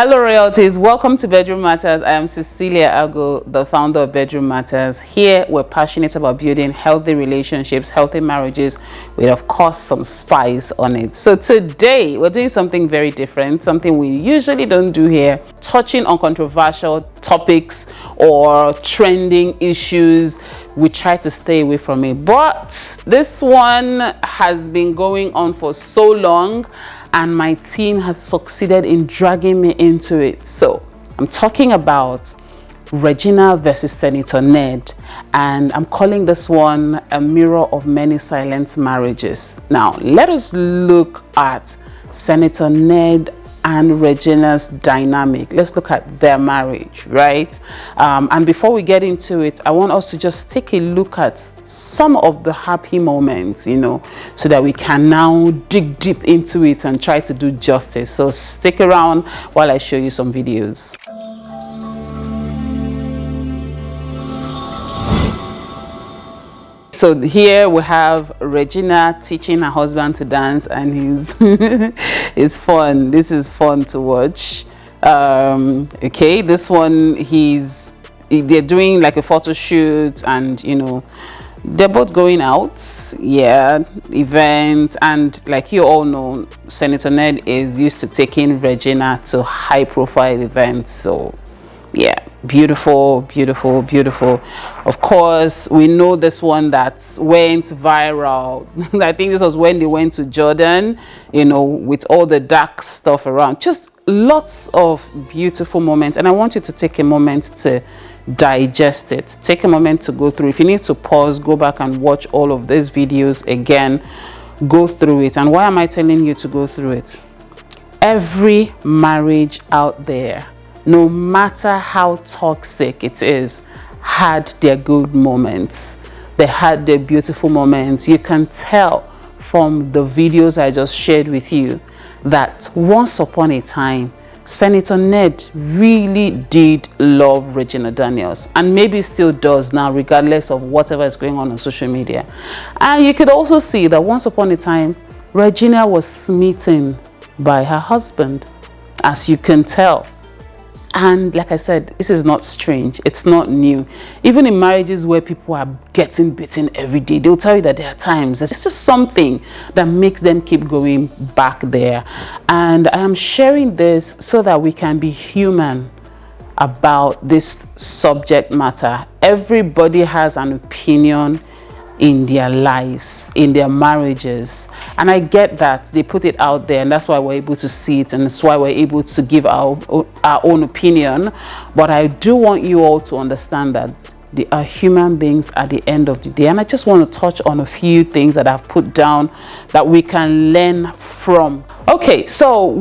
Hello royalties, welcome to Bedroom Matters. I am Cecilia Ago, the founder of Bedroom Matters. Here we're passionate about building healthy relationships, healthy marriages with of course some spice on it. So today we're doing something very different, something we usually don't do here, touching on controversial topics or trending issues. We try to stay away from it, but this one has been going on for so long and my team has succeeded in dragging me into it. So I'm talking about Regina versus Senator Ned, and I'm calling this one a mirror of many silent marriages. Now let us look at Senator Ned and Regina's dynamic. Let's look at their marriage, right? And before we get into it, I want us to just take a look at some of the happy moments, so that we can now dig deep into it and try to do justice. So stick around while I show you some videos. So here we have Regina teaching her husband to dance, and he's it's fun. This is fun to watch. Okay, this one they're doing like a photo shoot, and they're both going out, events, and like you all know, Senator Ned is used to taking Regina to high profile events. So yeah, beautiful. Of course, we know this one that went viral. I think this was when they went to Jordan, with all the dark stuff around. Just lots of beautiful moments, and I want you to take a moment to digest it. Take a moment to go through. If you need to pause, go back and watch all of these videos again. Go through it. And why am I telling you to go through it? Every marriage out there, no matter how toxic it is, had their good moments. They had their beautiful moments. You can tell from the videos I just shared with you that once upon a time, Senator Ned really did love Regina Daniels, and maybe still does now, regardless of whatever is going on social media. And you could also see that once upon a time, Regina was smitten by her husband, as you can tell. And like I said, this is not strange. It's not new. Even in marriages where people are getting beaten every day, they'll tell you that there are times. There's just something that makes them keep going back there. And I am sharing this so that we can be human about this subject matter. Everybody has an opinion in their lives, in their marriages, and I get that they put it out there, and that's why we're able to see it, and that's why we're able to give our own opinion. But I do want you all to understand that they are human beings at the end of the day, and I just want to touch on a few things that I've put down that we can learn from. Okay, so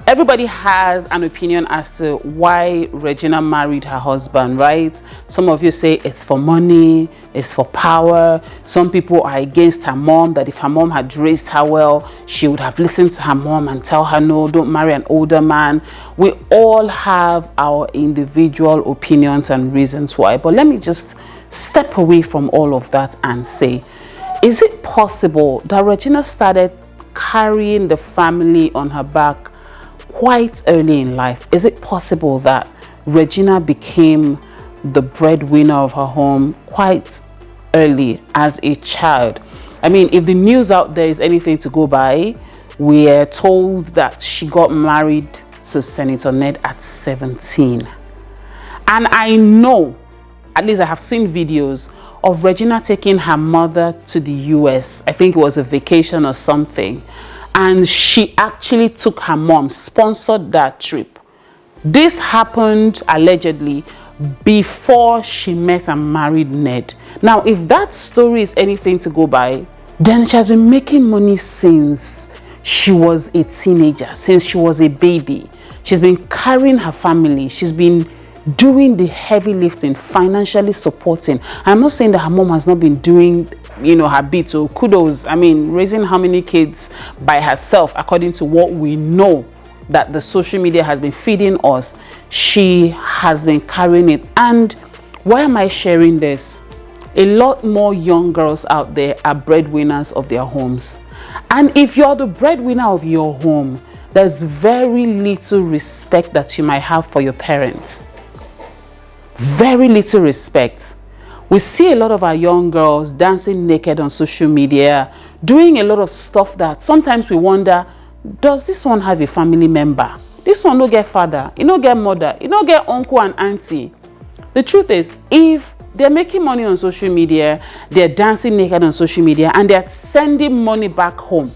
everybody has an opinion as to why Regina married her husband, right? Some of you say it's for money, it's for power. Some people are against her mom, that if her mom had raised her well, she would have listened to her mom and tell her, no, don't marry an older man. We all have our individual opinions and reasons why. But let me just step away from all of that and say, is it possible that Regina started carrying the family on her back quite early in life? Is it possible that Regina became the breadwinner of her home quite early as a child? I mean, if the news out there is anything to go by, we are told that she got married to Senator Ned at 17. And I know, at least I have seen videos of Regina taking her mother to the US. I think it was a vacation or something. And she actually took her mom, sponsored that trip. This happened allegedly before she met and married Ned. Now, if that story is anything to go by, then she has been making money since she was a teenager, since she was a baby. She's been carrying her family. She's been doing the heavy lifting, financially supporting. I'm not saying that her mom has not been doing her bit, so kudos. I mean, raising how many kids by herself, according to what we know that the social media has been feeding us, she has been carrying it. And why am I sharing this? A lot more young girls out there are breadwinners of their homes. And if you're the breadwinner of your home, there's very little respect that you might have for your parents. Very little respect. We see a lot of our young girls dancing naked on social media, doing a lot of stuff that sometimes we wonder, does this one have a family member? This one no get father, you no get mother, you no get uncle and auntie. The truth is, if they're making money on social media, they're dancing naked on social media, and they're sending money back home,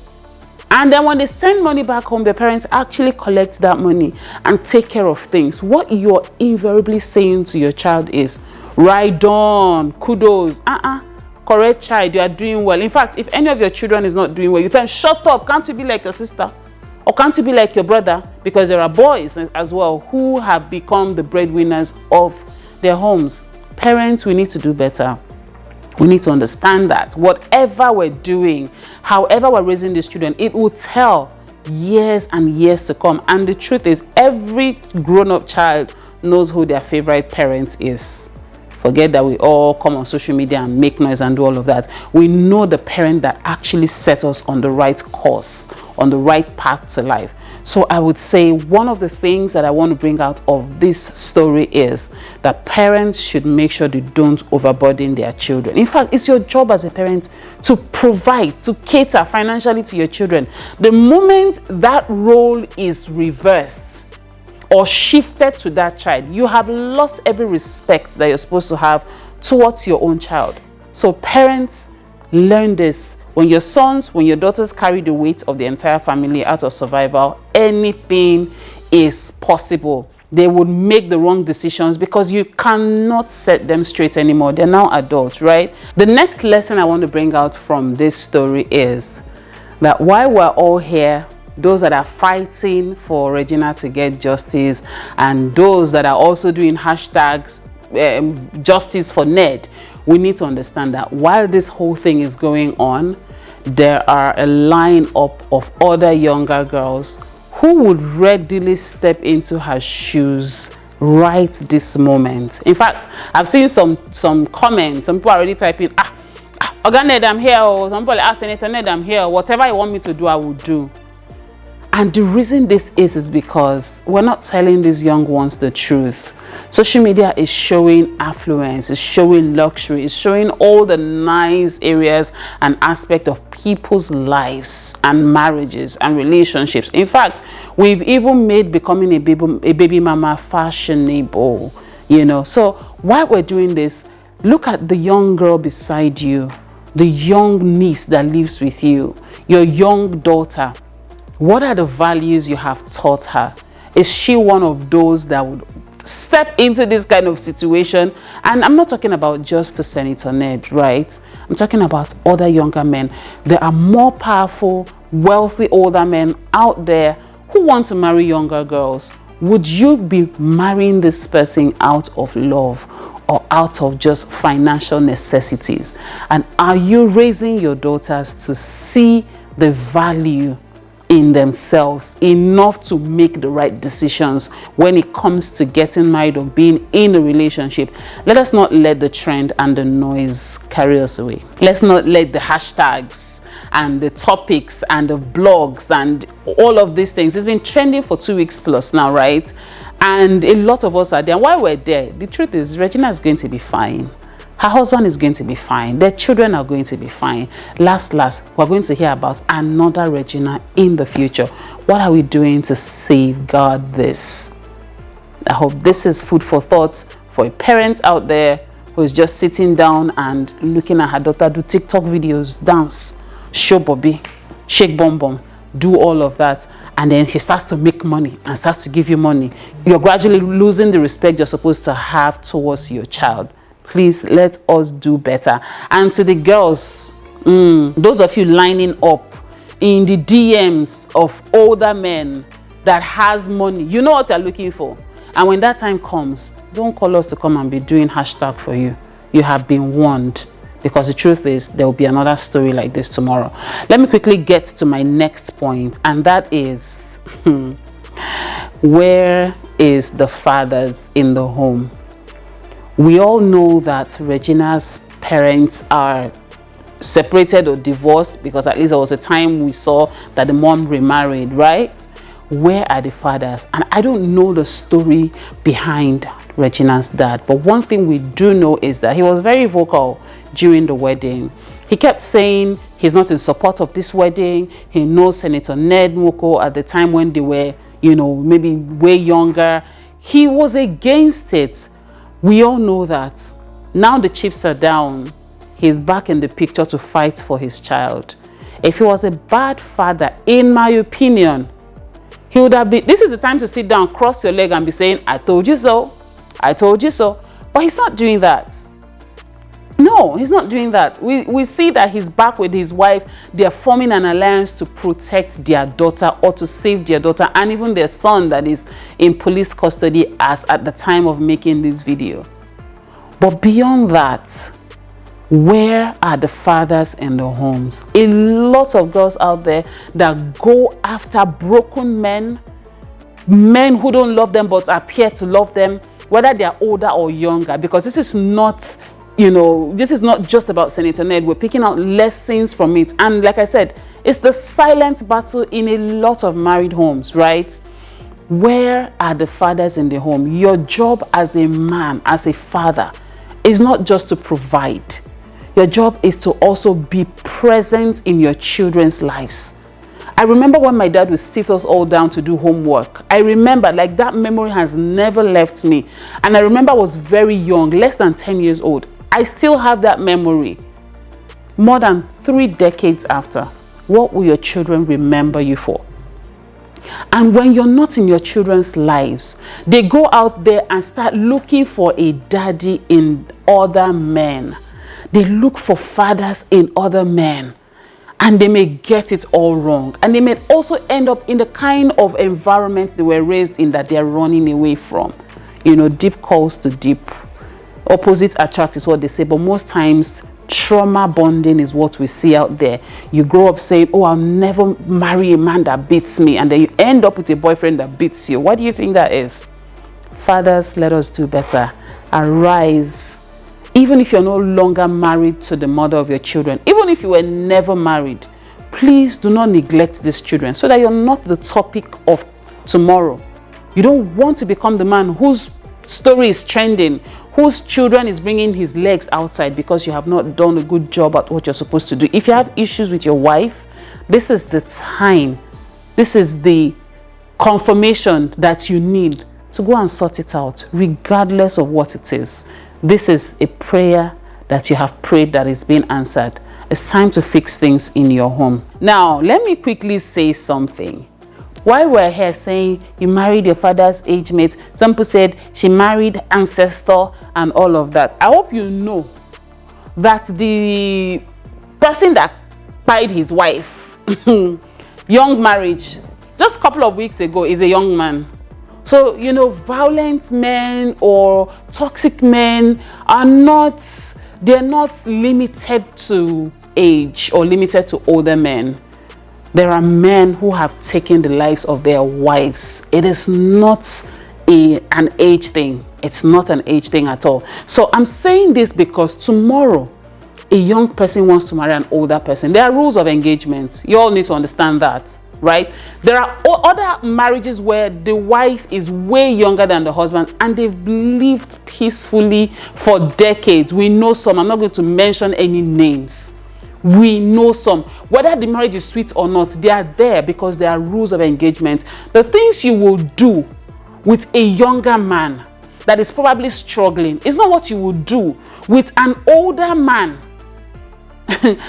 and then when they send money back home, their parents actually collect that money and take care of things, what you're invariably saying to your child is, right on, kudos, correct child, you are doing well. In fact, if any of your children is not doing well, you tell them, shut up, can't you be like your sister? Or can't you be like your brother? Because there are boys as well who have become the breadwinners of their homes. Parents, we need to do better. We need to understand that whatever we're doing, however we're raising these children, it will tell years and years to come. And the truth is, every grown-up child knows who their favorite parent is. Forget that we all come on social media and make noise and do all of that. We know the parent that actually set us on the right course, on the right path to life. So I would say one of the things that I want to bring out of this story is that parents should make sure they don't overburden their children. In fact, it's your job as a parent to provide, to cater financially to your children. The moment that role is reversed or shifted to that child, you have lost every respect that you're supposed to have towards your own child. So parents, learn this. When your sons, when your daughters carry the weight of the entire family out of survival, anything is possible. They would make the wrong decisions because you cannot set them straight anymore. They're now adults, right? The next lesson I want to bring out from this story is that while we're all here, those that are fighting for Regina to get justice, and those that are also doing hashtags justice for Ned, we need to understand that while this whole thing is going on, there are a lineup of other younger girls who would readily step into her shoes right this moment. In fact, I've seen some comments. Some people are already typing, Oga Ned, I'm here. Or some people are Senator Ned, I'm here. Whatever you want me to do, I will do. And the reason this is because we're not telling these young ones the truth. Social media is showing affluence, it's showing luxury, it's showing all the nice areas and aspects of people's lives and marriages and relationships. In fact, we've even made becoming a baby mama fashionable, you know. So while we're doing this, look at the young girl beside you, the young niece that lives with you, your young daughter. What are the values you have taught her? Is she one of those that would step into this kind of situation? And I'm not talking about just Senator Ned, right? I'm talking about other younger men. There are more powerful, wealthy older men out there who want to marry younger girls. Would you be marrying this person out of love or out of just financial necessities? And are you raising your daughters to see the value in themselves enough to make the right decisions when it comes to getting married or being in a relationship? Let us not let the trend and the noise carry us away. Let's not let the hashtags and the topics and the blogs and all of these things. It's been trending for 2 weeks plus now, right? And a lot of us are there. And while we're there, the truth is Regina is going to be fine. Her husband is going to be fine. Their children are going to be fine. Last, we're going to hear about another Regina in the future. What are we doing to safeguard this? I hope this is food for thought for a parent out there who is just sitting down and looking at her daughter do TikTok videos, dance, show Bobby, shake bum bum, do all of that. And then she starts to make money and starts to give you money. You're gradually losing the respect you're supposed to have towards your child. Please, let us do better. And to the girls, those of you lining up in the DMs of older men that has money, you know what you're looking for. And when that time comes, don't call us to come and be doing hashtag for you. You have been warned. Because the truth is, there will be another story like this tomorrow. Let me quickly get to my next point. And that is, where is the fathers in the home? We all know that Regina's parents are separated or divorced, because at least there was a time we saw that the mom remarried, right? where are the fathers? And I don't know the story behind Regina's dad, but one thing we do know is that he was very vocal during the wedding. He kept saying he's not in support of this wedding. He knows Senator Ned Nnoko at the time when they were, you know, maybe way younger. He was against it. We all know that. Now the chips are down. He's back in the picture to fight for his child. If he was a bad father, in my opinion, he would have been, this is the time to sit down, cross your leg and be saying, I told you so. I told you so. But he's not doing that. No, he's not doing that. We see that he's back with his wife. They're forming an alliance to protect their daughter or to save their daughter and even their son that is in police custody as at the time of making this video. But beyond that, where are the fathers in the homes? A lot of girls out there that go after broken men who don't love them but appear to love them, whether they are older or younger, because this is not, you know, this is not just about Senator Ned. We're picking out lessons from it. And like I said, it's the silent battle in a lot of married homes, right? Where are the fathers in the home? Your job as a man, as a father, is not just to provide. Your job is to also be present in your children's lives. I remember when my dad would sit us all down to do homework. I remember, like, that memory has never left me. And I remember I was very young, less than 10 years old. I still have that memory. More than 3 decades after, what will your children remember you for? And when you're not in your children's lives, they go out there and start looking for a daddy in other men. They look for fathers in other men, and they may get it all wrong. And they may also end up in the kind of environment they were raised in that they're running away from. You know, deep calls to deep. Opposite attract is what they say, but most times trauma bonding is what we see out there. You grow up saying, oh, I'll never marry a man that beats me, and then you end up with a boyfriend that beats you. What do you think that is? Fathers, let us do better. Arise. Even if you're no longer married to the mother of your children, even if you were never married, please do not neglect these children so that you're not the topic of tomorrow. You don't want to become the man whose story is trending, whose children is bringing his legs outside because you have not done a good job at what you're supposed to do. If you have issues with your wife, this is the time. This is the confirmation that you need to go and sort it out, regardless of what it is. This is a prayer that you have prayed that is being answered. It's time to fix things in your home. Now, let me quickly say something. While we're here saying you married your father's age mate, some people said she married ancestor and all of that. I hope you know that the person that tied his wife, young marriage, just a couple of weeks ago, is a young man. So, you know, violent men or toxic men are not, they're not limited to age or limited to older men. There are men who have taken the lives of their wives. It is not an age thing. It's not an age thing at all. So I'm saying this because tomorrow, a young person wants to marry an older person. There are rules of engagement. You all need to understand that. Right? There are other marriages where the wife is way younger than the husband and they've lived peacefully for decades. We know some. I'm not going to mention any names. We know some. Whether the marriage is sweet or not, they are there because there are rules of engagement. The things you will do with a younger man that is probably struggling is not what you will do with an older man.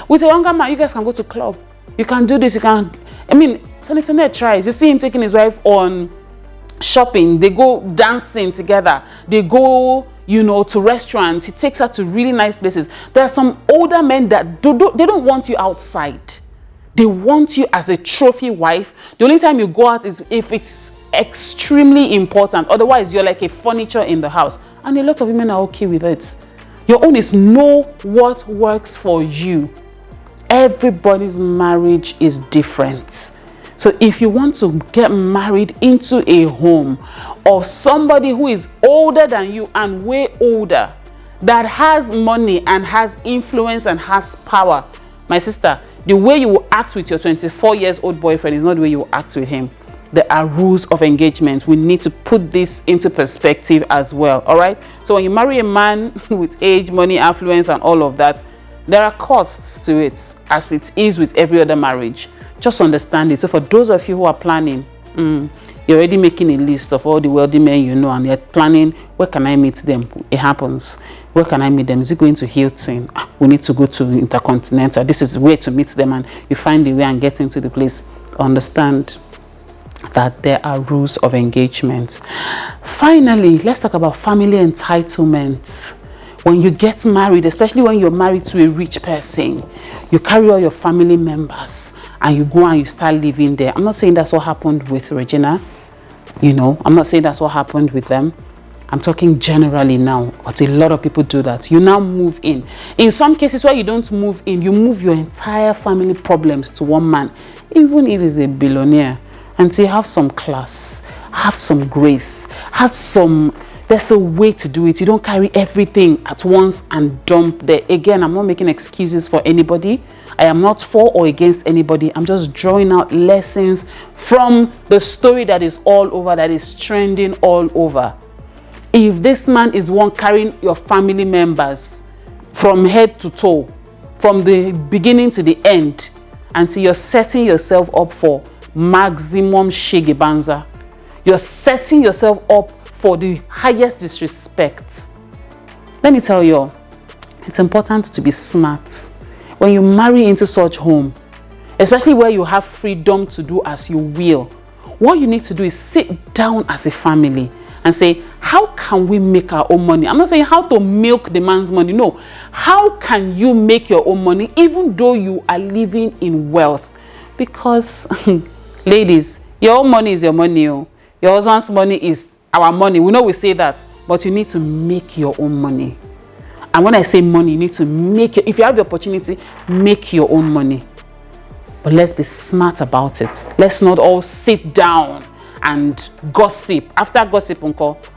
With a younger man, you guys can go to club. You can do this. You can. I mean, Senator Ned tries. You see him taking his wife on shopping. They go dancing together. They go, you know, to restaurants. He takes her to really nice places. There are some older men that they don't want you outside. They want you as a trophy wife. The only time you go out is if it's extremely important. Otherwise, you're like a furniture in the house. And a lot of women are okay with it. Your own is know what works for you. Everybody's marriage is different. So if you want to get married into a home of somebody who is older than you and way older, that has money and has influence and has power, my sister, the way you will act with your 24 years old boyfriend is not the way you will act with him. there are rules of engagement. We need to put this into perspective as well. All right, so when you marry a man with age, money, affluence and all of that, there are costs to it, as it is with every other marriage. Just understand it. So for those of you who are planning, you're already making a list of all the wealthy men you know, and you're planning, where can I meet them? It happens. Where can I meet them? Is it going to Hilton? We need to go to Intercontinental. This is where to meet them, and you find the way and get into the place. Understand that there are rules of engagement. Finally, let's talk about family entitlements. When you get married, especially when you're married to a rich person, you carry all your family members and you go and you start living there. I'm not saying that's what happened with Regina, you know, I'm not saying that's what happened with them. I'm talking generally now, but a lot of people do that. You now move in. In some cases where you don't move in, you move your entire family problems to one man, even if he's a billionaire, and say, have some class, have some grace, have some, there's a way to do it. You don't carry everything at once and dump there. Again, I'm not making excuses for anybody. I am not for or against anybody. I'm just drawing out lessons from the story that is all over, that is trending all over. If this man is one carrying your family members from head to toe, from the beginning to the end, and so you're setting yourself up for maximum 𝗥𝗘𝗚𝗓𝗦, you're setting yourself up for the highest disrespect. Let me tell you, it's important to be smart when you marry into such home, especially where you have freedom to do as you will. What you need to do is sit down as a family and say, how can we make our own money? I'm not saying how to milk the man's money. No, how can you make your own money even though you are living in wealth? Because ladies, your own money is your money. Your husband's money is our money. We know we say that, but you need to make your own money. And when I say money, you need to make it. If you have the opportunity, make your own money. But let's be smart about it. Let's not all sit down and gossip. After gossip,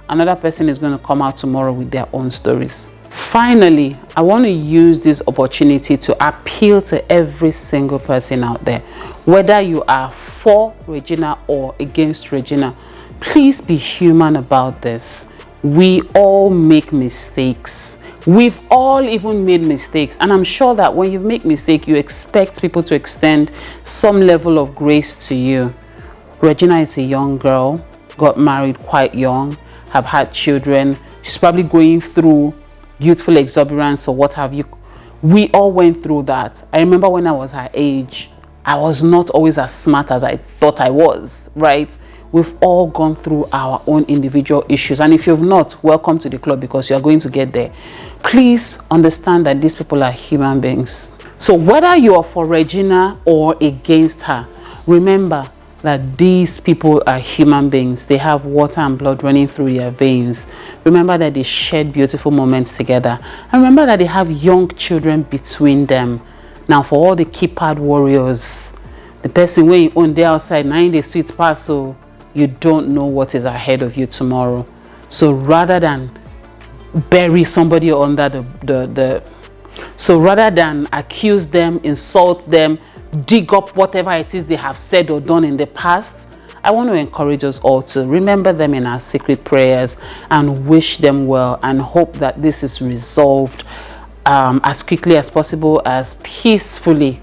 another person is going to come out tomorrow with their own stories. Finally, I want to use this opportunity to appeal to every single person out there, whether you are for Regina or against Regina. Please be human about this. We all make mistakes. We've all even made mistakes, and I'm sure that when you make mistakes, you expect people to extend some level of grace to you. Regina is a young girl, got married quite young, have had children. She's probably going through youthful exuberance or what have you. We all went through that. I remember when I was her age, I was not always as smart as I thought I was, right? We've all gone through our own individual issues, and if you've not, welcome to the club, because you're going to get there. Please understand that these people are human beings. So whether you are for Regina or against her, remember that these people are human beings. They have water and blood running through their veins. Remember that they shared beautiful moments together, and remember that they have young children between them. Now, for all the keypad warriors, the person when you own there outside, now in the sweet pass, so you don't know what is ahead of you tomorrow. So rather than bury somebody under so rather than accuse them, insult them, dig up whatever it is they have said or done in the past, I want to encourage us all to remember them in our secret prayers and wish them well, and hope that this is resolved as quickly as possible, as peacefully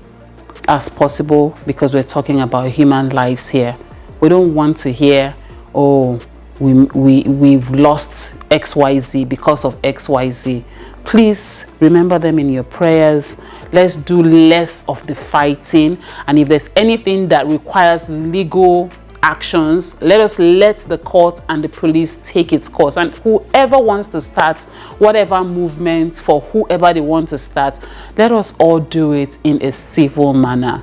as possible, because we're talking about human lives here. We don't want to hear, oh, we've lost XYZ because of XYZ. Please remember them in your prayers. Let's do less of the fighting, and if there's anything that requires legal actions, let the court and the police take its course, and whoever wants to start whatever movement for whoever they want to start, let us all do it in a civil manner,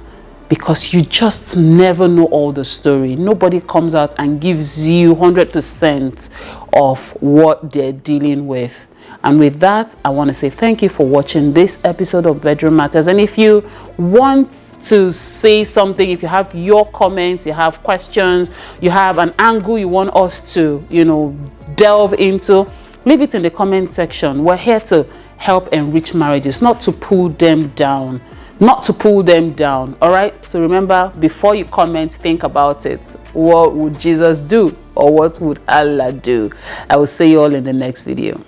because you just never know all the story. Nobody comes out and gives you 100% of what they're dealing with. And with that, I want to say thank you for watching this episode of Bedroom Matters. And if you want to say something, if you have your comments, you have questions, you have an angle you want us to, delve into, leave it in the comment section. We're here to help enrich marriages, not to pull them down. not to pull them down. All right, so remember, before you comment, think about it. What would Jesus do, or what would Allah do? I will see you all in the next video.